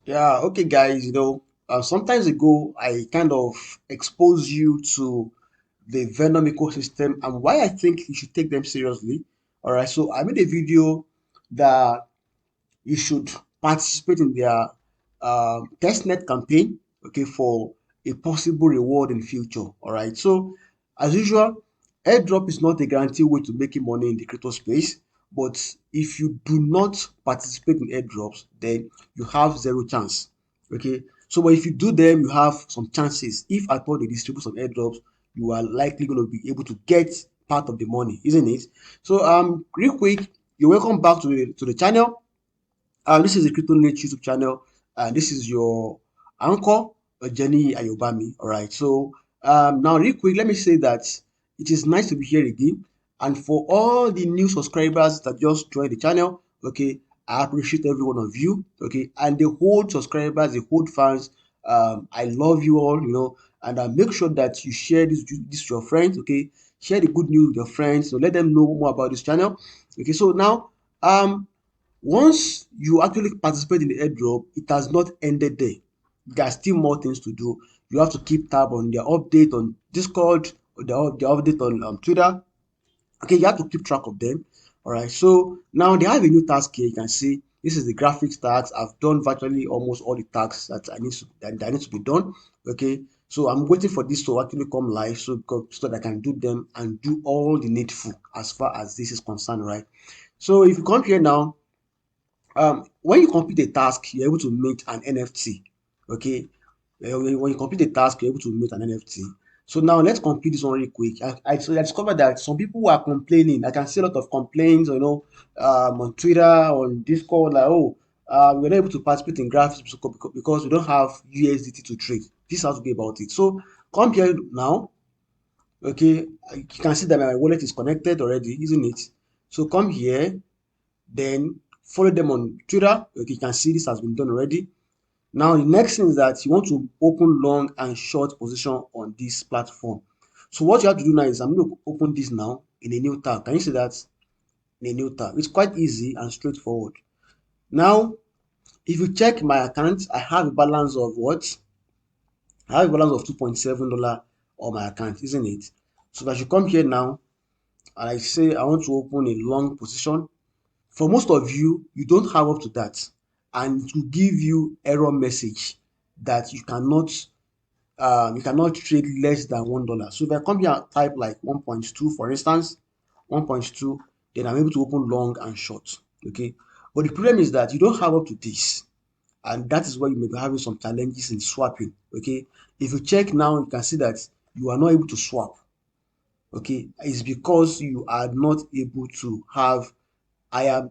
Yeah, okay, guys. Sometimes ago I kind of exposed you to the Venom ecosystem and why I think you should take them seriously. All right, so I made a video that you should participate in their testnet campaign, okay, for a possible reward in future. All right, so as usual, airdrop is not a guaranteed way to making money in the crypto space, but if you do not participate in airdrops, then you have zero chance. Okay, so but if you do them, you have some chances. If at all they distribute some airdrops, you are likely going to be able to get part of the money, isn't it? So real quick, you're welcome back to the channel. This is the Crypto Niche YouTube channel, and this is your anchor, Jenny Ayobami. All right. So now, real quick, let me say that it is nice to be here again. And for all the new subscribers that just joined the channel, okay, I appreciate every one of you. Okay, and the whole subscribers, the whole fans, I love you all. And make sure that you share this to your friends. Okay, share the good news with your friends. So let them know more about this channel. Okay, so now once you actually participate in the airdrop, it has not ended there. There are still more things to do. You have to keep tab on their update on Discord, or their update on Twitter. Okay, you have to keep track of them. All right. So now they have a new task here. You can see this is the graphics task. I've done virtually almost all the tasks that need to be done. Okay. So I'm waiting for this to actually come live so that I can do them and do all the needful as far as this is concerned, right? So if you come here now, when you complete a task, you're able to mint an NFT. Okay, when you complete a task, you're able to mint an NFT. So now let's complete this one real quick. So I discovered that some people who are complaining. I can see a lot of complaints, on Twitter, on Discord, like, oh, we're not able to participate in graphics because we don't have USDT to trade. This has to be about it. So come here now. Okay, you can see that my wallet is connected already, isn't it? So come here, then follow them on Twitter. Okay, you can see this has been done already. Now, the next thing is that you want to open long and short position on this platform. So what you have to do now is I'm going to open this now in a new tab. Can you see that in a new tab? It's quite easy and straightforward. Now, if you check my account, I have a balance of what? I have a balance of $2.7 on my account, isn't it? So that you come here now and I say I want to open a long position. For most of you, you don't have up to that, and it will give you error message that you cannot trade less than $1. So if I come here and type like 1.2, for instance, 1.2, then I'm able to open long and short. Okay, but the problem is that you don't have up to this, and that is why you may be having some challenges in swapping. Okay, if you check now, you can see that you are not able to swap. Okay, it's because you are not able to have higher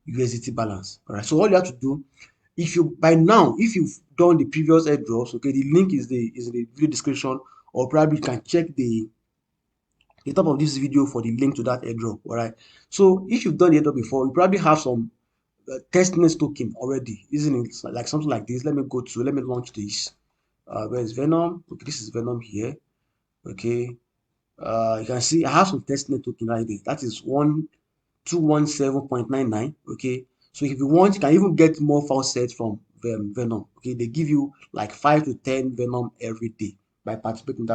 USDT balance. All right. So all you have to do, if you've done the previous airdrops, okay, the link is in the video description, or probably you can check the top of this video for the link to that airdrop. All right. So if you've done the airdrop before, you probably have some testnet token already, isn't it? Like something like this. Let me launch this. Where's Venom? Okay, this is Venom here. Okay. You can see I have some testnet token right there. That is 217.99. Okay, so if you want, you can even get more faucets from Venom. Okay, they give you like 5 to 10 Venom every day by participating in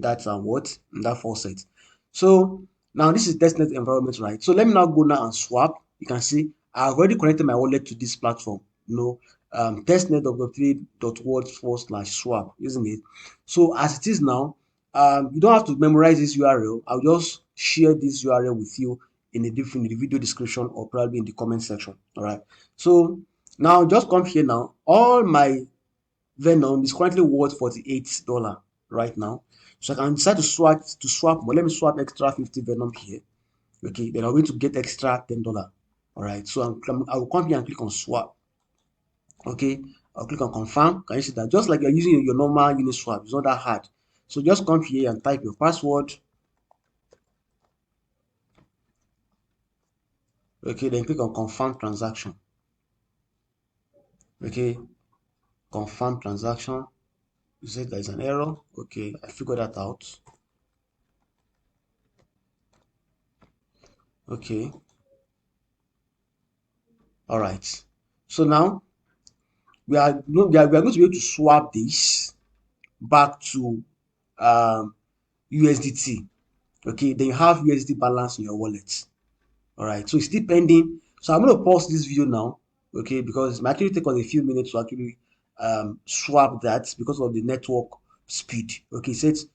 that faucet. So now this is testnet environment, right? So let me now go now and swap. You can see I've already connected my wallet to this platform. Testnet.3.world/swap, isn't it? So as it is now, you don't have to memorize this URL. I'll just share this URL with you in the video description, or probably in the comment section. All right. So now just come here now. All my Venom is currently worth $48 right now. So I can decide to swap more. Let me swap extra 50 Venom here. Okay, then I'm going to get extra $10. All right. So I will come here and click on swap. Okay, I'll click on confirm. Can you see that? Just like you're using your normal Uniswap, it's not that hard. So just come here and type your password. Okay, then click on confirm transaction. Okay, confirm transaction. You said there is an error. Okay, I figured that out. Okay, all right. So now we are going to be able to swap this back to USDT. Okay, then you have USD balance in your wallet. All right, so it's still pending. So I'm going to pause this video now, okay, because it might actually take us a few minutes to actually swap that because of the network speed. Okay, it says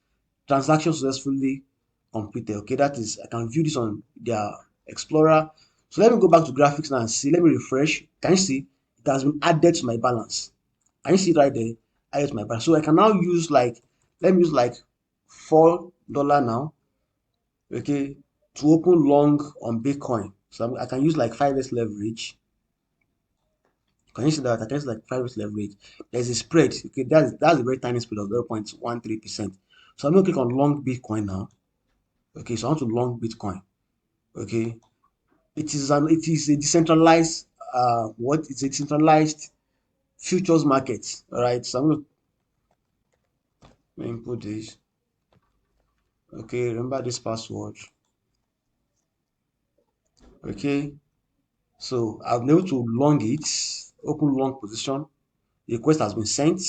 transaction successfully completed. Okay, that is, I can view this on their Explorer. So let me go back to graphics now and see. Let me refresh. Can you see it has been added to my balance? Can you see it right there? Added to my balance. So I can now use like, let me use like $4 now, okay, to open long on Bitcoin. So I can use like 5x leverage. Can you see that? I can use like 5x leverage. There's a spread. Okay, that's a very tiny spread of 0.13%. So I'm going to click on long Bitcoin now. Okay, so I want to long Bitcoin. Okay, it is a decentralized what? It's a decentralized futures market. All right, so I'm going to input this. Okay, remember this password. Okay, so I've been able to long it, open long position. The request has been sent.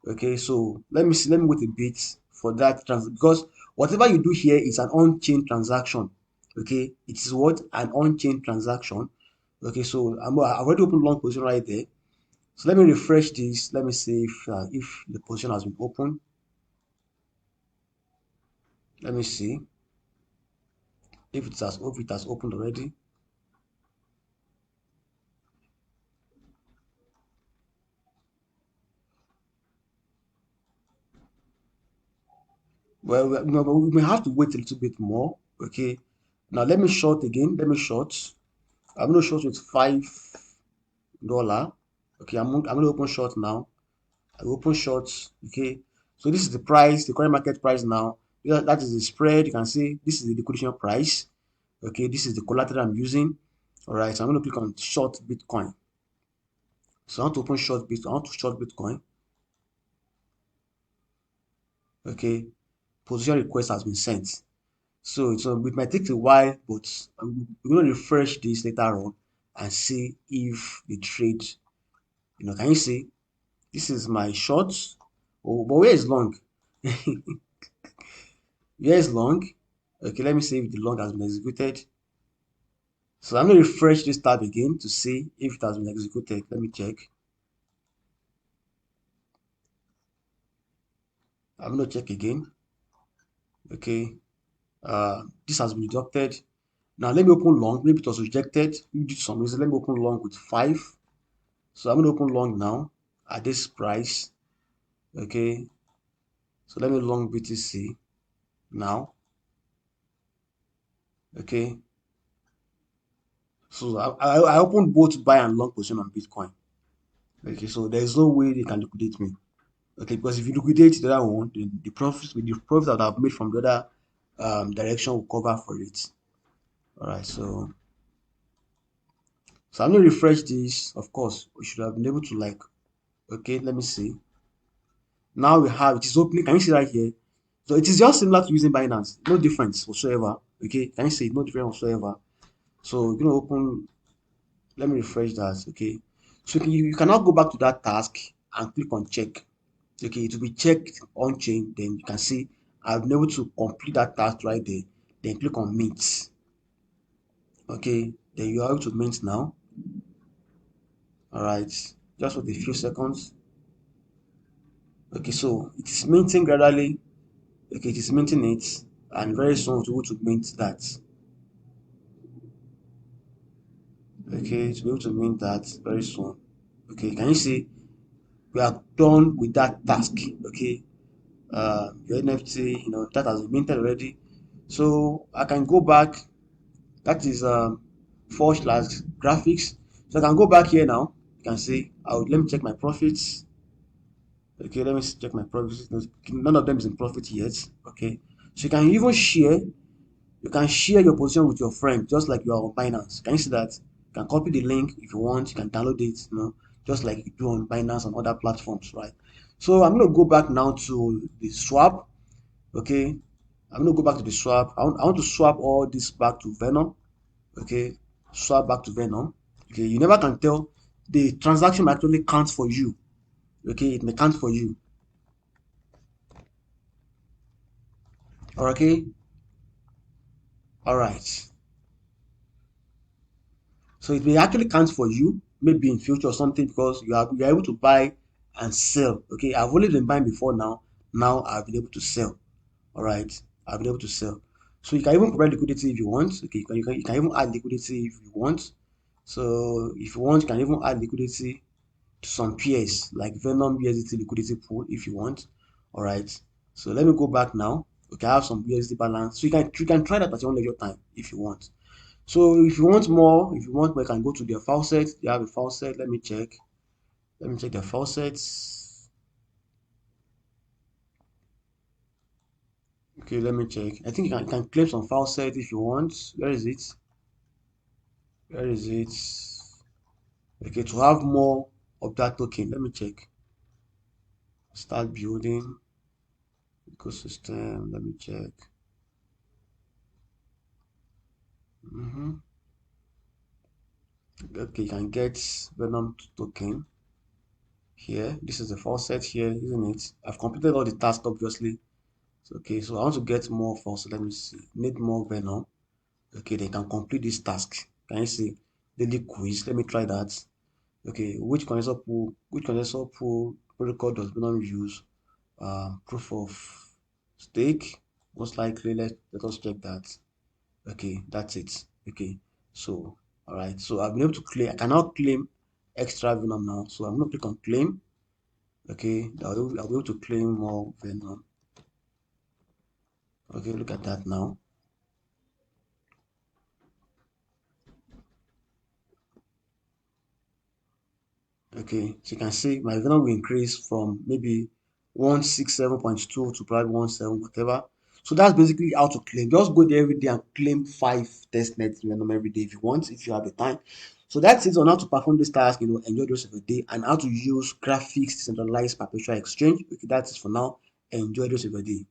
Okay, so let me see, let me wait a bit for that because whatever you do here is an on-chain transaction. Okay, it is what? An on-chain transaction. Okay, so I've already opened long position right there. So let me refresh this. Let me see if the position has been opened. Let me see if it has opened already. Well, we may have to wait a little bit more. Okay, now let me short again. Let me short. I'm going to short with $5. Okay, I'm going to open short now. I open short. Okay, so this is the price, the current market price now. That is the spread. You can see this is the liquidation price. Okay, this is the collateral I'm using. All right, so I'm going to click on short Bitcoin. So I want to open short Bitcoin. I want to short Bitcoin. Okay, position request has been sent. So it might take a while, but we're going to refresh this later on and see if the trade. Can you see? This is my short. Oh, but where is long? Where is long? Okay, let me see if the long has been executed. So I'm going to refresh this tab again to see if it has been executed. Let me check. I'm going to check again. Okay, this has been deducted. Now let me open long. Maybe it was rejected due to some reason. Let me open long with 5. So I'm going to open long now at this price. Okay, so let me long BTC now. Okay, so I opened both buy and long position on Bitcoin. Okay, so there's no way they can liquidate me. Okay, because if you liquidate the other one, the profits with the profits that I've made from the other direction will cover for it. All right, so I'm gonna refresh this. Of course, we should have been able to like. Okay, let me see. Now we have it is opening. Can you see right here? So it is just similar to using Binance, no difference whatsoever. Okay, can you see it? No difference whatsoever. So we're gonna open. Let me refresh that. Okay, so you can now go back to that task and click on check. Okay, it will be checked on chain. Then you can see I've been able to complete that task right there. Then click on mint. Okay, then you are able to mint now. All right, just for a few seconds. Okay, so it is minting gradually. Okay, it is minting it, and very soon to be able to mint that. Okay, to be able to mint that very soon. Okay, can you see we are done with that task? Okay, your NFT, that has been minted already. So I can go back. That is forward slash graphics. So I can go back here now. You can see, let me check my profits. Okay, let me check my profits. None of them is in profit yet. Okay, so you can even share. You can share your position with your friend, just like you are on Binance. Can you see that? You can copy the link if you want. You can download it, just like you do on Binance and other platforms, right? So I'm gonna go back now to the swap. Okay, I'm gonna go back to the swap. I want to swap all this back to Venom. Okay, swap back to Venom. Okay, you never can tell the transaction might actually count for you. Okay, it may count for you. Okay, all right. So it may actually count for you, maybe in future or something, because you are able to buy and sell. Okay, I've only been buying before now. Now I've been able to sell. All right, I've been able to sell. So you can even provide liquidity if you want. Okay, you can even add liquidity if you want. So if you want, you can even add liquidity to some pairs like Venom USDT liquidity pool if you want. All right. So let me go back now. Okay, I have some USDT balance. So you can try that at your own leisure time if you want. So if you want more, you can go to their faucet. They have a faucet. Let me check. Let me check their faucets. Okay, let me check. I think you can claim some faucet if you want. Where is it? Where is it? Okay, to have more of that token. Let me check. Start building ecosystem. Let me check. Mm-hmm. Okay, you can get Venom token here. This is the faucet here, isn't it? I've completed all the tasks, obviously. So, okay, so I want to get more faucet. Let me see. Need more Venom. Okay, they can complete this task. Can you see? Daily quiz. Let me try that. Okay, which condenser pool protocol does Venom use? Proof of stake. Most likely, let us check that. Okay, that's it. Okay, so all right, so I've been able to claim. I cannot claim extra Venom now, so I'm going to click on claim. Okay, I'll be able to claim more Venom. Okay, look at that now. Okay, so you can see my Venom will increase from maybe 167.2 to probably 17 whatever. So that's basically how to claim. Just go there every day and claim 5 testnet Venom every day if you want, if you have the time. So that's it on how to perform this task. Enjoy the rest of the day and how to use Gravix Decentralized Perpetual Exchange. Okay, that's it for now. Enjoy the rest of your day.